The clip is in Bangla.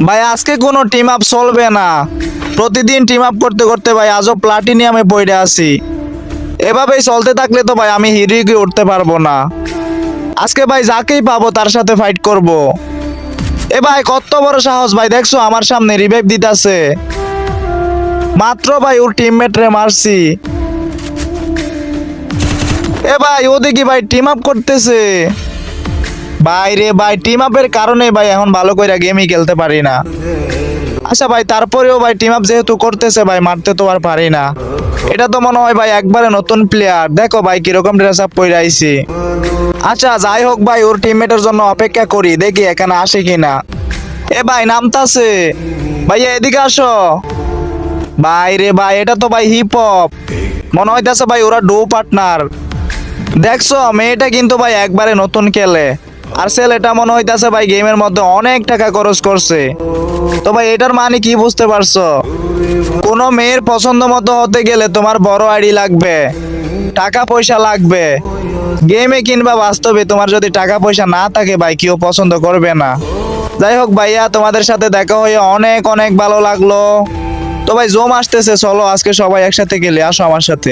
ভাই আজকে কোনো টিম আপ চলবে না, প্রতিদিন টিম আপ করতে করতে ভাই আজও প্লাটিনিয়ামে পড়ে আছি। এভাবেই চলতে থাকলে তো ভাই আমি হিরোকে উঠতে পারবো না। আজকে ভাই যাকেই পাবো তার সাথে ফাইট করব। এ ভাই কত বড় সাহস ভাই, দেখছো আমার সামনে রিভাইভ দিতেছে। মাত্র ভাই ওর টিমমেট রে মারছি। এ ভাই ওদিকে ভাই টিম আপ করতেছে। ভাই রে ভাই টিম আপের কারণে ভাই এখন ভালো কইরা গেমই খেলতে পারি না। আচ্ছা ভাই তারপরেও ভাই টিম আপ যেহেতু করতেছে ভাই মারতে তো আর পারি না। এটা তো মনে হয় ভাই একবারে নতুন প্লেয়ার, দেখো ভাই কিরকম ড্রেস আপ পরে আইছি। আচ্ছা যাই হোক ভাই ওর টিমমেটের জন্য অপেক্ষা করি, দেখি এখানে আসে কিনা। এ ভাই নামতাছে, ভাইয়া এদিকে আসো। ভাই রে ভাই এটা তো ভাই হিপ হপ, মনে হইতাছে ভাই ওরা ডো পার্টনার। দেখছো মেয়েটা কিন্তু ভাই একবারে নতুন খেলে, আর ছেলেটা মনে হইতাছে ভাই গেমের মধ্যে অনেক টাকা খরচ করছে। তো ভাই এটার মানে কি বুঝতে পারছো? কোনো মেয়ের পছন্দ মতো হতে গেলে তোমার বড় আইডি লাগবে, টাকা পয়সা লাগবে। গেমে কিংবা বাস্তবে তোমার যদি টাকা পয়সা না থাকে ভাই কেউ পছন্দ করবে না। যাই হোক ভাইয়া তোমাদের সাথে দেখা হয়ে অনেক অনেক ভালো লাগলো। তো ভাই জোম আসতেছে, চলো আজকে সবাই একসাথে গেলে আসো আমার সাথে।